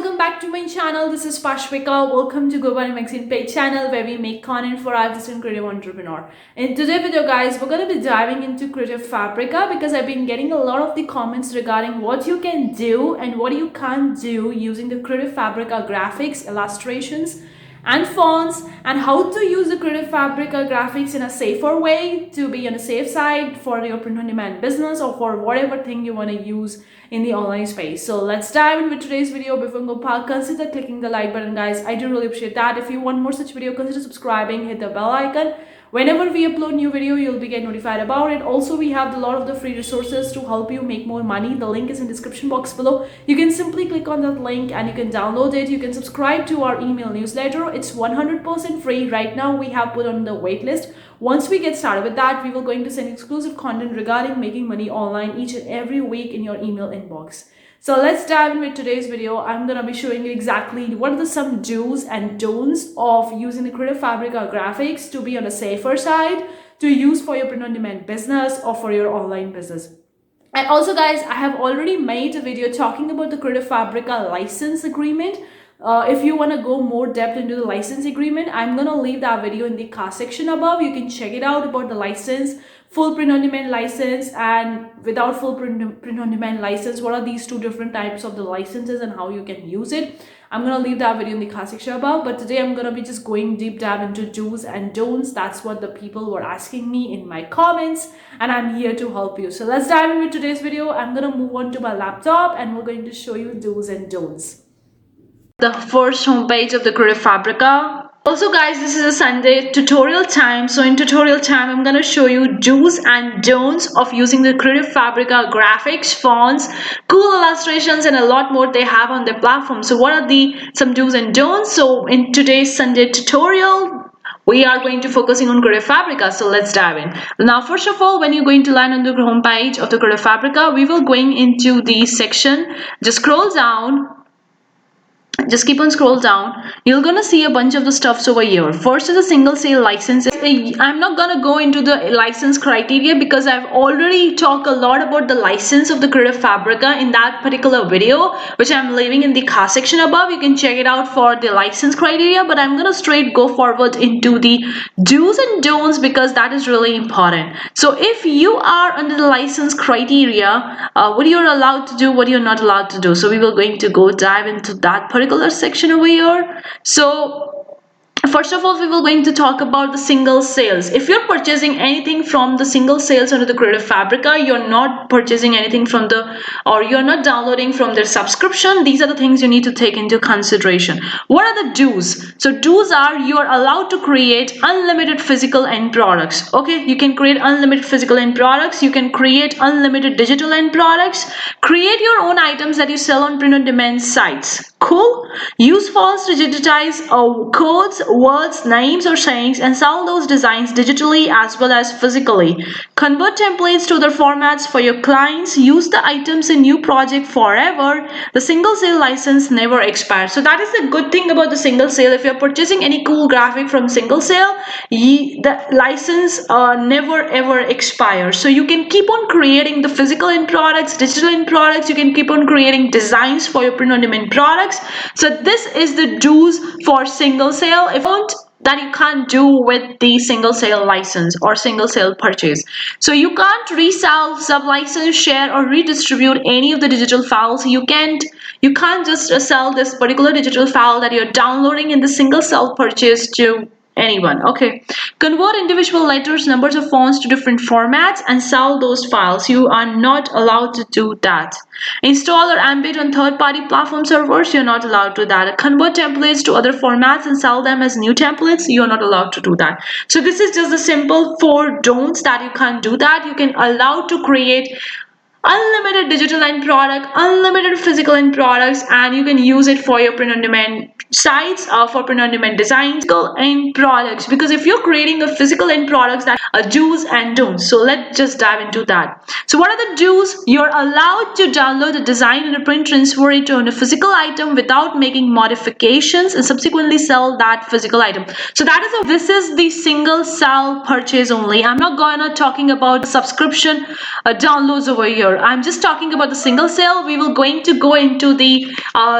welcome back to my channel. This is Pashvika. Welcome to Global Magazine Page channel where we make content for artists and creative entrepreneur. In today's video guys, we're going to be diving into Creative Fabrica because I've been getting a lot of the comments regarding what you can do and what you can't do using the Creative Fabrica graphics, illustrations and fonts, and how to use the Creative Fabrica graphics in a safer way to be on a safe side for your print-on-demand business or for whatever thing you want to use in the online space. So let's dive in with today's video. Before we go past, consider clicking the like button guys. I do really appreciate that. If you want more such video, consider subscribing, hit the bell icon. Whenever we upload new video, you'll be get notified about it. Also, we have a lot of the free resources to help you make more money. The link is in description box below. You can simply click on that link and you can download it. You can subscribe to our email newsletter. It's 100% free. Right now, we have put on the wait list. Once we get started with that, we will going to send exclusive content regarding making money online each and every week in your email inbox. So let's dive in with today's video. I'm going to be showing you exactly what are some do's and don'ts of using the Creative Fabrica graphics to be on the safer side to use for your print-on-demand business or for your online business. And also guys, I have already made a video talking about the Creative Fabrica license agreement. If you want to go more depth into the license agreement, I'm going to leave that video in the card section above. You can check it out about the license, full print-on-demand license and without full print-on-demand license. What are these two different types of the licenses and how you can use it? I'm going to leave that video in the card section above. But today I'm going to be just going deep dive into do's and don'ts. That's what the people were asking me in my comments and I'm here to help you. So let's dive in with today's video. I'm going to move on to my laptop and we're going to show you do's and don'ts. The first homepage of the Creative Fabrica. Also guys, this is a Sunday tutorial time. So in tutorial time, I'm going to show you do's and don'ts of using the Creative Fabrica graphics, fonts, cool illustrations and a lot more they have on their platform. So what are some do's and don'ts? So in today's Sunday tutorial, we are going to focusing on Creative Fabrica. So let's dive in. Now, first of all, when you're going to land on the home page of the Creative Fabrica, we will going into the section. Just scroll down. Just keep on scroll down. You're gonna see a bunch of the stuffs over here. First is a single sale license. I'm not gonna go into the license criteria because I've already talked a lot about the license of the Creative Fabrica in that particular video, which I'm leaving in the card section above. You can check it out for the license criteria, but I'm gonna straight go forward into the do's and don'ts because that is really important. So if you are under the license criteria, what you're allowed to do, what you're not allowed to do. So we will going to go dive into that particular section over here. So first of all, we will going to talk about the single sales. If you're purchasing anything from the single sales under the Creative Fabrica, you're not purchasing anything from or you're not downloading from their subscription. These are the things you need to take into consideration. What are the do's? So do's are you are allowed to create unlimited physical end products. Okay, you can create unlimited physical end products. You can create unlimited digital end products. Create your own items that you sell on print-on-demand sites. Cool. Use fonts to digitize codes, words, names or sayings and sell those designs digitally as well as physically. Convert templates to other formats for your clients. Use the items in new project forever. The single sale license never expires. So that is the good thing about the single sale. If you're purchasing any cool graphic from single sale, the license never ever expires. So you can keep on creating the physical end products, digital end products. You can keep on creating designs for your print-on-demand products. So this is the do's for single sale. If you don't, that you can't do with the single sale license or single sale purchase. So you can't resell, sub-license, share or redistribute any of the digital files. You can't just sell this particular digital file that you're downloading in the single sale purchase to anyone. Okay, convert individual letters, numbers of fonts to different formats and sell those files. You are not allowed to do that. Install or embed on third-party platform servers. You're not allowed to do that. Convert templates to other formats and sell them as new templates. You're not allowed to do that. So this is just the simple 4 don'ts that you can't do that. You can allow to create unlimited digital end product, unlimited physical end products, and you can use it for your print-on-demand sites or for print-on-demand designs and products. Because if you're creating a physical end products, that are do's and don'ts. So let's just dive into that. So what are the do's? You're allowed to download the design and a print, transfer it to a physical item without making modifications and subsequently sell that physical item. So this is the single sell purchase only. I'm not gonna talking about subscription downloads over here. here. I'm just talking about the single sale. We will going to go into the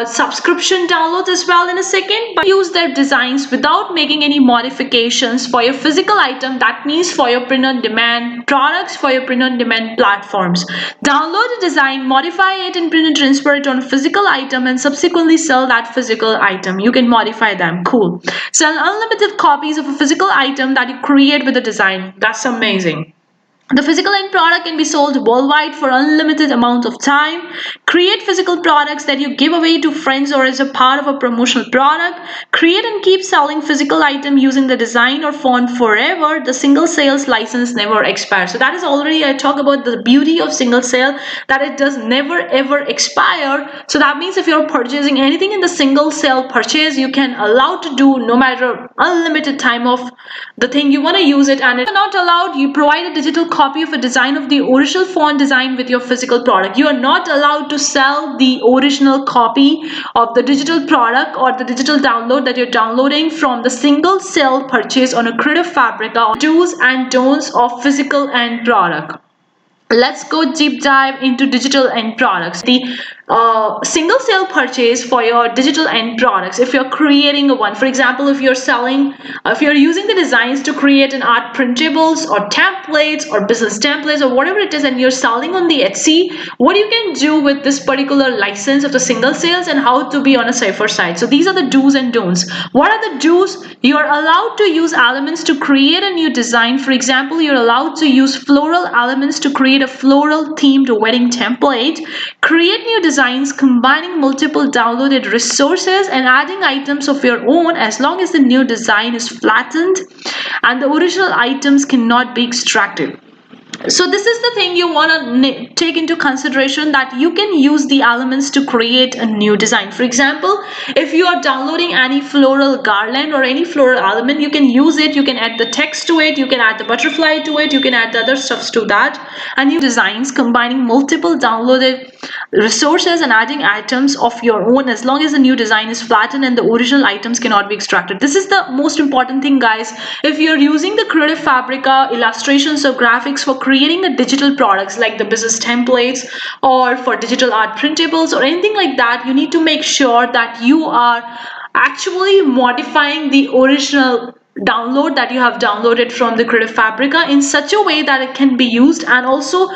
subscription downloads as well in a second, but use their designs without making any modifications for your physical item. That means for your print on demand products, for your print on demand platforms. Download a design, modify it and print and transfer it on a physical item, and subsequently sell that physical item. You can modify them. Cool. Sell unlimited copies of a physical item that you create with a design. That's amazing. The physical end product can be sold worldwide for unlimited amount of time. Create physical products that you give away to friends or as a part of a promotional product. Create and keep selling physical item using the design or font forever. The single sales license never expires. So that is already, I talk about the beauty of single sale, that it does never ever expire. So that means if you're purchasing anything in the single sale purchase, you can allow to do no matter unlimited time of the thing you want to use it, and it's not allowed. You provide a digital copy of a design of the original font design with your physical product. You are not allowed to sell the original copy of the digital product or the digital download that you're downloading from the single sale purchase on a Creative Fabrica. Do's and don'ts of physical end product. Let's go deep dive into digital end products. The single sale purchase for your digital end products. If you're creating a one, for example, if you're using the designs to create an art printables or templates or business templates or whatever it is, and you're selling on the Etsy, what you can do with this particular license of the single sales and how to be on a safer side. So these are the do's and don'ts. What are the do's? You are allowed to use elements to create a new design. For example, you're allowed to use floral elements to create a floral themed wedding template. Create new designs combining multiple downloaded resources and adding items of your own, as long as the new design is flattened and the original items cannot be extracted. So this is the thing you want to take into consideration, that you can use the elements to create a new design. For example, if you are downloading any floral garland or any floral element, you can use it. You can add the text to it, you can add the butterfly to it, you can add the other stuffs to that, and new designs combining multiple downloaded resources and adding items of your own, as long as the new design is flattened and the original items cannot be extracted. This is the most important thing, guys. If you're using the Creative Fabrica illustrations or graphics for creating a digital products like the business templates or for digital art printables or anything like that, you need to make sure that you are actually modifying the original download that you have downloaded from the Creative Fabrica in such a way that it can be used, and also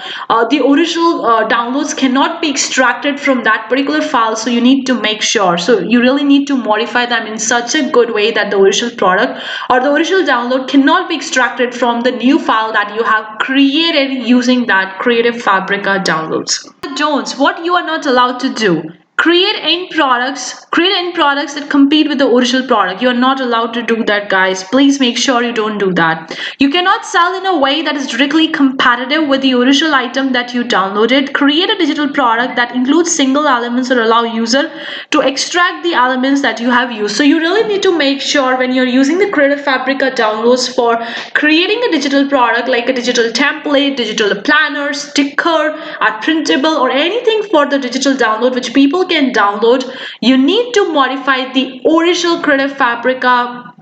the original downloads cannot be extracted from that particular file. So you need to make sure, so you really need to modify them in such a good way that the original product or the original download cannot be extracted from the new file that you have created using that Creative Fabrica downloads. Don'ts, what you are not allowed to do. Create end products that compete with the original product. You are not allowed to do that, guys. Please make sure you don't do that. You cannot sell in a way that is directly competitive with the original item that you downloaded. Create a digital product that includes single elements or allow user to extract the elements that you have used. So you really need to make sure when you're using the Creative Fabrica downloads for creating a digital product like a digital template, digital planner, sticker, a printable, or anything for the digital download which people can download, you need to modify the original Creative Fabrica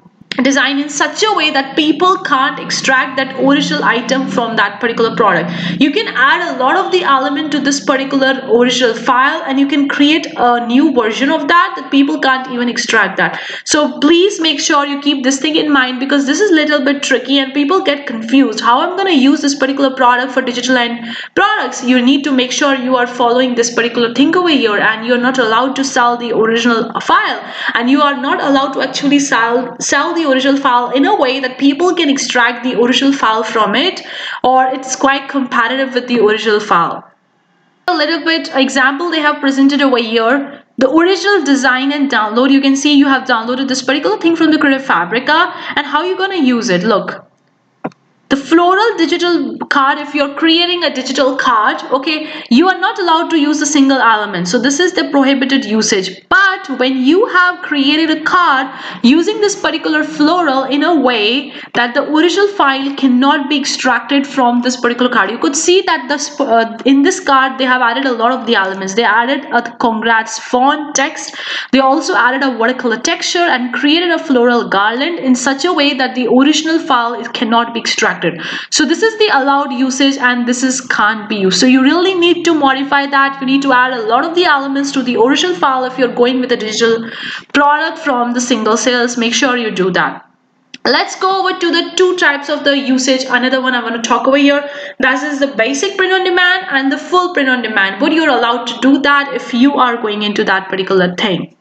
design in such a way that people can't extract that original item from that particular product. You can add a lot of the element to this particular original file, and you can create a new version of that people can't even extract that. So please make sure you keep this thing in mind, because this is a little bit tricky and people get confused. How I'm going to use this particular product for digital end products? You need to make sure you are following this particular thing over here, and you're not allowed to sell the original file, and you are not allowed to actually sell the original file in a way that people can extract the original file from it, or it's quite compatible with the original file. A little bit example they have presented over here. The original design and download, you can see you have downloaded this particular thing from the Creative Fabrica, and how you're going to use it. Look, the floral digital card, if you're creating a digital card, okay, you are not allowed to use a single element. So this is the prohibited usage. But that when you have created a card using this particular floral in a way that the original file cannot be extracted from this particular card. You could see that in this card they have added a lot of the elements. They added a congrats font text. They also added a watercolor texture and created a floral garland in such a way that the original file cannot be extracted. So this is the allowed usage and this is can't be used. So you really need to modify that. You need to add a lot of the elements to the original file. If you're going with a digital product from the single sales, make sure you do that. Let's go over to the two types of the usage. Another one I want to talk over here. That is the basic print on demand and the full print on demand. But you're allowed to do that if you are going into that particular thing.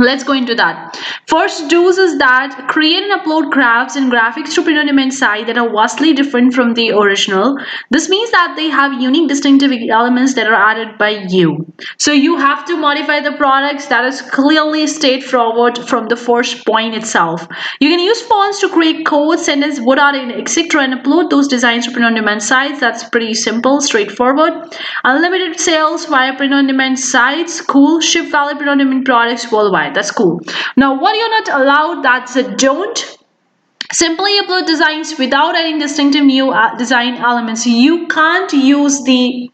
Let's go into that. First do's is that create and upload crafts and graphics to print on demand site that are vastly different from the original. This means that they have unique distinctive elements that are added by you. So you have to modify the products. That is clearly straightforward from the first point itself. You can use fonts to create code, sentence, word, etc. and upload those designs to print on demand sites. That's pretty simple, straightforward. Unlimited sales via print on demand sites. Cool. Ship valid print on demand products worldwide. That's cool. Now what you're not allowed, that's a don't. Simply upload designs without adding distinctive new design elements. You can't use the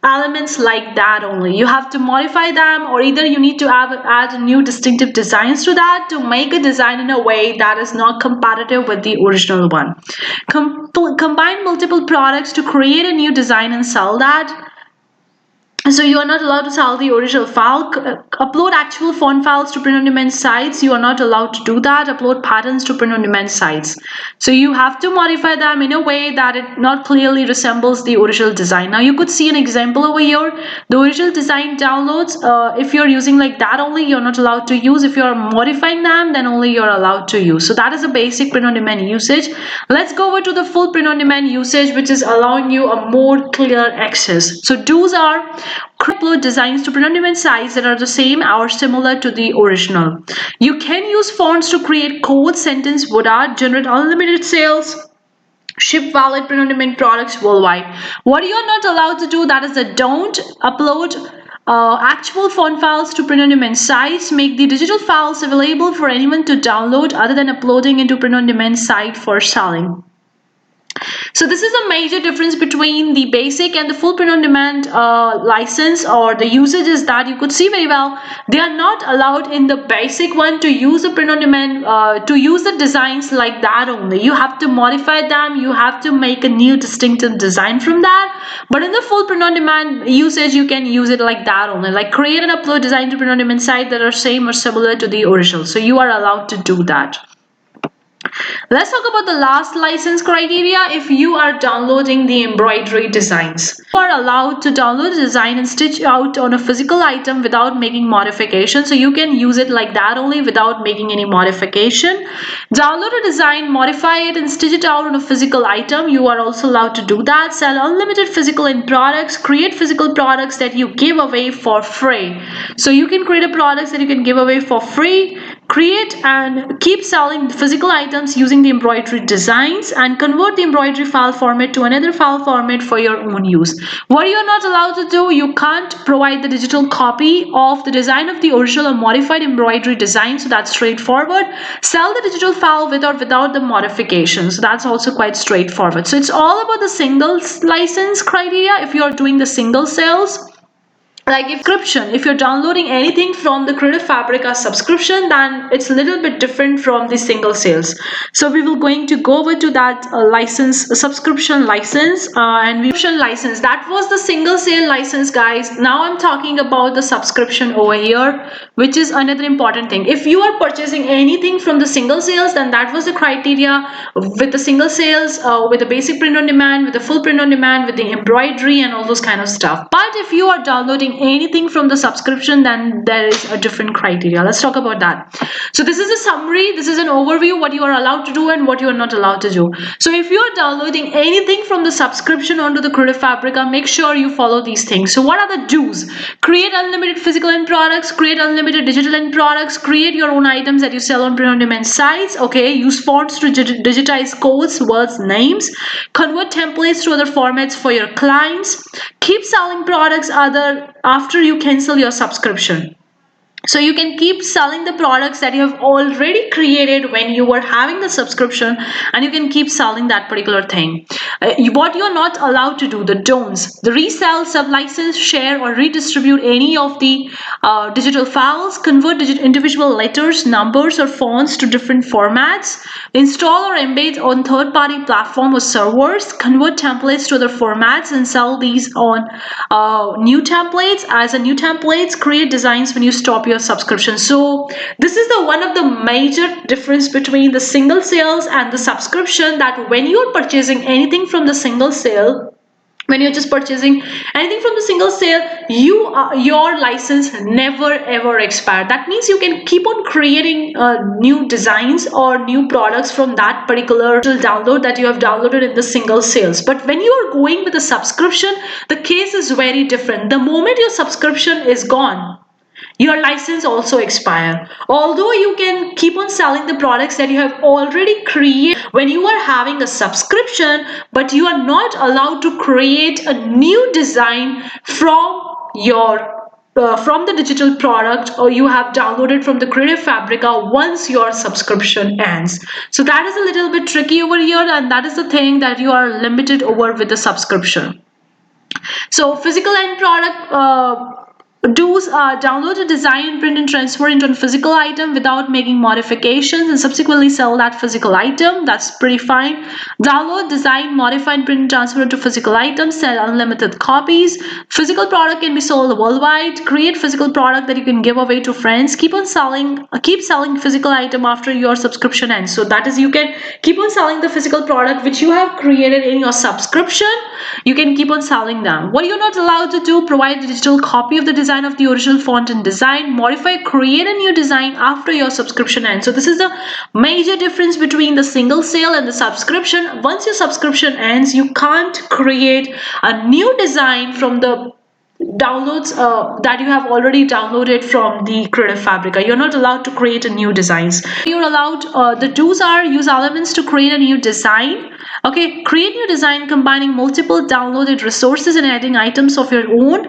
elements like that only. You have to modify them, or either you need to add new distinctive designs to that to make a design in a way that is not compatible with the original one. Combine multiple products to create a new design and sell that. So you are not allowed to sell the original file. Upload actual font files to print on demand sites. You are not allowed to do that. Upload patterns to print on demand sites. So you have to modify them in a way that it not clearly resembles the original design. Now you could see an example over here. The original design downloads, if you're using like that only, you're not allowed to use. If you're modifying them, then only you're allowed to use. So that is a basic print on demand usage. Let's go over to the full print on demand usage, which is allowing you a more clear access. So do's are upload designs to print on demand sites that are the same or similar to the original. You can use fonts to create code, sentence, word art, generate unlimited sales, ship valid print on demand products worldwide. What you're not allowed to do, that is a don't. Upload actual font files to print on demand sites. Make the digital files available for anyone to download other than uploading into print on demand site for selling. So this is a major difference between the basic and the full print on demand license, or the usage is that you could see very well they are not allowed in the basic one to use a print on demand, to use the designs like that only. You have to modify them, you have to make a new distinctive design from that. But in the full print on demand usage, you can use it like that only, like create and upload design to print on demand site that are same or similar to the original. So you are allowed to do that. Let's talk about the last license criteria. If you are downloading the embroidery designs, you are allowed to download the design and stitch out on a physical item without making modification. So you can use it like that only without making any modification. Download a design, modify it and stitch it out on a physical item. You are also allowed to do that. Sell unlimited physical end products. Create physical products that you give away for free. So you can create a products that you can give away for free. Create and keep selling physical items using the embroidery designs, and convert the embroidery file format to another file format for your own use. What you're not allowed to do, you can't provide the digital copy of the design of the original or modified embroidery design. So that's straightforward. Sell the digital file with or without the modifications. So that's also quite straightforward. So it's all about the single license criteria. If you're doing the single sales, like if you're downloading anything from the Creative Fabrica subscription, then it's a little bit different from the single sales. So we will going to go over to that subscription license, license. That was the single sale license, guys. Now I'm talking about the subscription over here, which is another important thing. If you are purchasing anything from the single sales, then that was the criteria with the single sales, with the basic print on demand, with the full print on demand, with the embroidery and all those kind of stuff. But if you are downloading anything from the subscription, then there is a different criteria. Let's talk about that. So this is a summary, this is an overview, what you are allowed to do and what you are not allowed to do. So if you are downloading anything from the subscription onto the Creative Fabrica, make sure you follow these things. So what are the do's? Create unlimited physical end products, create unlimited digital end products, create your own items that you sell on print on demand sites. Okay, use fonts to digitize codes, words, names, convert templates to other formats for your clients, keep selling products after you cancel your subscription. So you can keep selling the products that you have already created when you were having the subscription, and you can keep selling that particular thing. What you're not allowed to do, the don'ts: the resell, sublicense, share, or redistribute any of the digital files, convert individual letters, numbers, or fonts to different formats, install or embed on third-party platform or servers, convert templates to other formats and sell these on new templates as a new templates, create designs when you stop your subscription. So this is the one of the major difference between the single sales and the subscription, that when you're purchasing anything from the single sale, when you're just purchasing anything from the single sale, your license never ever expire. That means you can keep on creating new designs or new products from that particular download that you have downloaded in the single sales. But when you are going with a subscription, the case is very different. The moment your subscription is gone, your license also expire. Although you can keep on selling the products that you have already created when you are having a subscription, but you are not allowed to create a new design from the digital product or you have downloaded from the Creative Fabrica once your subscription ends. So that is a little bit tricky over here, and that is the thing that you are limited over with the subscription. So physical end product do's download a design, print and transfer into a physical item without making modifications and subsequently sell that physical item. That's pretty fine. Download, design, modify and print and transfer into physical items, sell unlimited copies. Physical product can be sold worldwide. Create physical product that you can give away to friends. Keep selling physical item after your subscription ends. So that is, you can keep on selling the physical product which you have created in your subscription. You can keep on selling them. What you're not allowed to do: provide a digital copy of the design of the original font and design, modify, create a new design after your subscription ends. So this is the major difference between the single sale and the subscription. Once your subscription ends, you can't create a new design from the downloads that you have already downloaded from the Creative Fabrica. You're not allowed to create a new designs. You're allowed, the do's are: use elements to create a new design. Okay, create new design combining multiple downloaded resources and adding items of your own.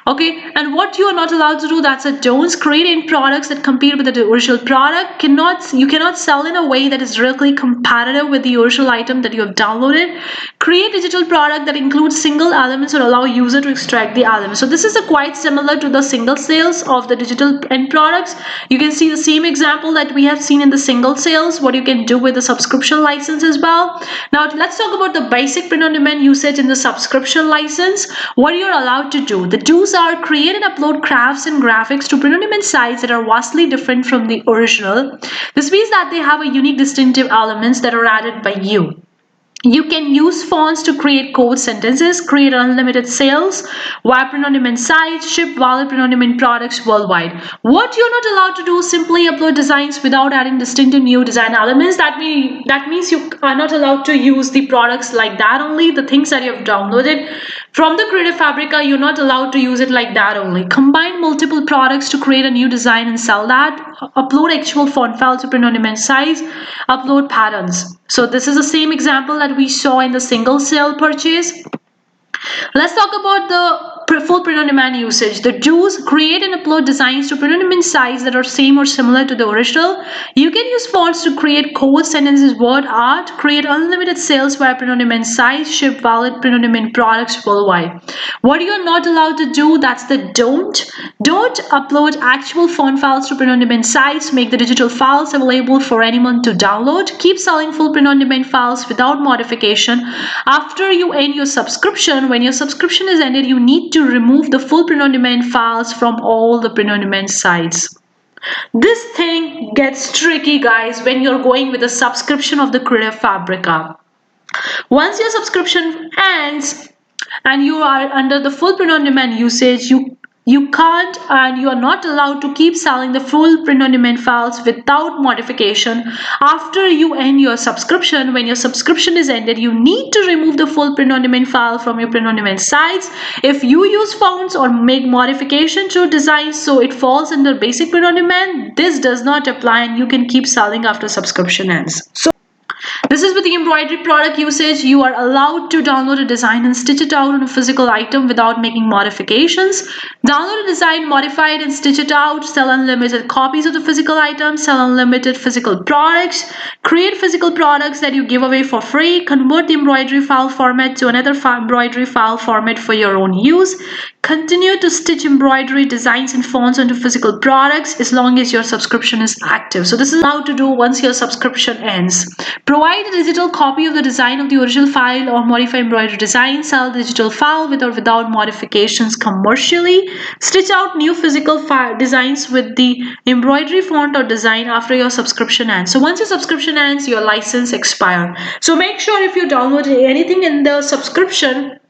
Okay, and what you are not allowed to do, that's a don'ts: create end products that compete with the original product. You cannot sell in a way that is directly competitive with the original item that you have downloaded. Create digital product that includes single elements or allow user to extract the elements. So this is quite similar to the single sales of the digital end products. You can see the same example that we have seen in the single sales, what you can do with the subscription license as well. Now let's talk about the basic print on demand usage in the subscription license. What you're allowed to do: the do's are: create and upload crafts and graphics to print on demand sites that are vastly different from the original. This means that they have a unique distinctive elements that are added by you. You can use fonts to create code sentences, create unlimited sales via print-on-demand sites, ship valid print-on-demand products worldwide. What you're not allowed to do is simply upload designs without adding distinctive new design elements. That means you are not allowed to use the products like that only. The things that you have downloaded from the Creative Fabrica, you're not allowed to use it like that only. Combine multiple products to create a new design and sell that. Upload actual font files to print-on-demand sites. Upload patterns. So this is the same example that we saw in the single sale purchase. Let's talk about the full print-on-demand usage. The do's: create and upload designs to print-on-demand sites that are same or similar to the original. You can use fonts to create code sentences, word art, create unlimited sales via print-on-demand sites, ship valid print-on-demand products worldwide. What you're not allowed to do, that's the don't. Don't upload actual font files to print-on-demand sites. Make the digital files available for anyone to download. Keep selling full print-on-demand files without modification. After you end your subscription, when your subscription is ended, you need to remove the full print-on-demand files from all the print-on-demand sites. This thing gets tricky, guys, when you're going with a subscription of the Creative Fabrica. Once your subscription ends and you are under the full print-on-demand usage, you can't and you are not allowed to keep selling the full print-on-demand files without modification. After you end your subscription, when your subscription is ended, you need to remove the full print-on-demand file from your print-on-demand sites. If you use fonts or make modification to designs so it falls under basic print-on-demand, this does not apply and you can keep selling after subscription ends. This is with the embroidery product usage. You are allowed to download a design and stitch it out on a physical item without making modifications. Download a design, modify it and stitch it out. Sell unlimited copies of the physical item. Sell unlimited physical products. Create physical products that you give away for free. Convert the embroidery file format to another embroidery file format for your own use. Continue to stitch embroidery designs and fonts onto physical products as long as your subscription is active. So this is allowed to do once your subscription ends. Provide a digital copy of the design of the original file or modify embroidery design. Sell the digital file with or without modifications commercially. Stitch out new physical designs with the embroidery font or design after your subscription ends. So once your subscription ends, your license expires. So make sure if you download anything in the subscription,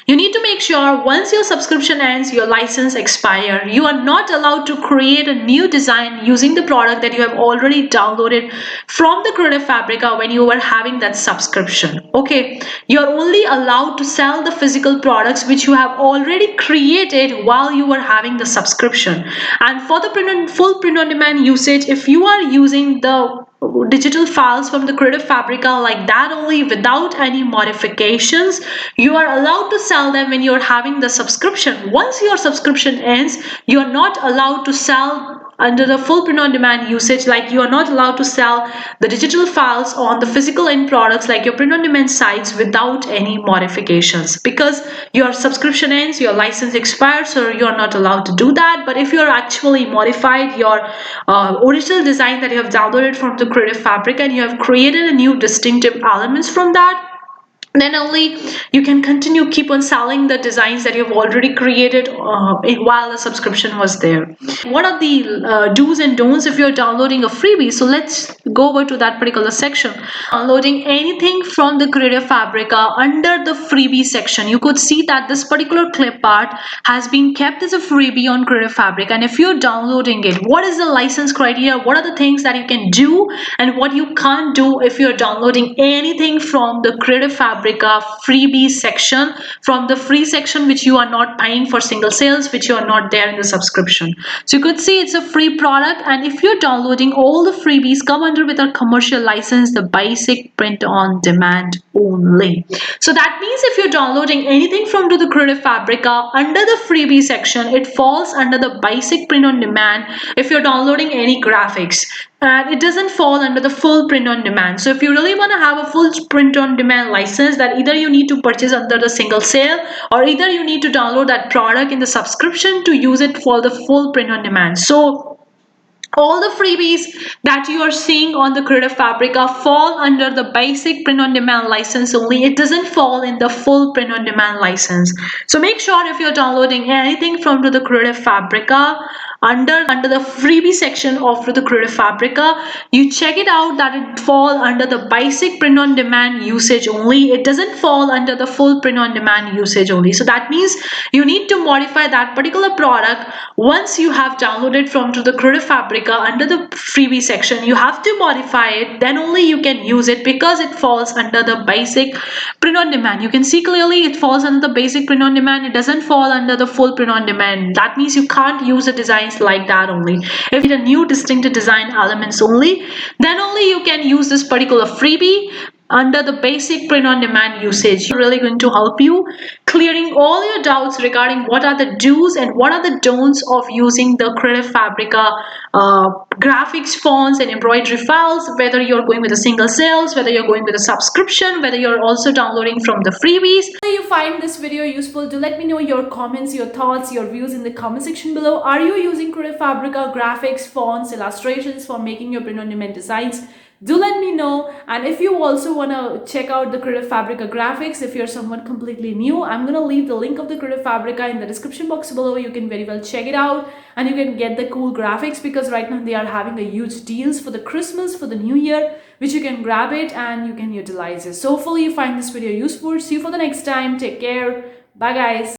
you need to make sure once your subscription ends, your license expires. You are not allowed to create a new design using the product that you have already downloaded from the Creative Fabrica when you were having that subscription. Okay, you're only allowed to sell the physical products which you have already created while you were having the subscription. And for the full print on demand usage, if you are using the digital files from the Creative Fabrica like that only without any modifications, you are allowed to sell them when you're having the subscription. Once your subscription ends, you are not allowed to sell under the full print on demand usage. Like, you are not allowed to sell the digital files on the physical end products like your print on demand sites without any modifications, because your subscription ends, your license expires, so you are not allowed to do that. But if you are actually modified your original design that you have downloaded from the Creative Fabric and you have created a new distinctive elements from that, then only you can continue keep on selling the designs that you have already created while the subscription was there. What are the do's and don'ts if you're downloading a freebie? So let's go over to that particular section. Downloading anything from the Creative Fabrica under the freebie section, you could see that this particular clip art has been kept as a freebie on Creative Fabric. And if you're downloading it, what is the license criteria? What are the things that you can do and what you can't do if you're downloading anything from the Creative Fabric freebie section, from the free section which you are not paying for single sales, which you are not there in the subscription? So you could see it's a free product, and if you're downloading, all the freebies come under with a commercial license, the basic print on demand only. So that means if you're downloading anything from the Creative Fabrica under the freebie section, it falls under the basic print on demand. If you're downloading any graphics, and it doesn't fall under the full print on demand. So if you really want to have a full print on demand license, that either you need to purchase under the single sale, or either you need to download that product in the subscription to use it for the full print on demand. So all the freebies that you are seeing on the Creative Fabrica fall under the basic print on demand license only. It doesn't fall in the full print on demand license. So make sure if you're downloading anything from the Creative Fabrica under the freebie section of the Creative Fabrica, you check it out that it fall under the basic print on demand usage only. It doesn't fall under the full print on demand usage only. So that means you need to modify that particular product once you have downloaded from the Creative Fabrica under the freebie section. You have to modify it, then only you can use it, because it falls under the basic print on demand. You can see clearly it falls under the basic print on demand. It doesn't fall under the full print on demand. That means you can't use the designs like that only. If you need a new distinctive design elements only, then only you can use this particular freebie under the basic print on demand usage. Really going to help you clearing all your doubts regarding what are the do's and what are the don'ts of using the Creative Fabrica graphics, fonts and embroidery files, whether you're going with a single sales, whether you're going with a subscription, whether you're also downloading from the freebies. If you find this video useful, do let me know your comments, your thoughts, your views in the comment section below. Are you using Creative Fabrica graphics, fonts, illustrations for making your print on demand designs? Do let me know. And if you also want to check out the Creative Fabrica graphics, if you're someone completely new, I'm going to leave the link of the Creative Fabrica in the description box below. You can very well check it out and you can get the cool graphics, because right now they are having a huge deals for the Christmas, for the new year, which you can grab it and you can utilize it. So hopefully you find this video useful. See you for the next time. Take care. Bye guys.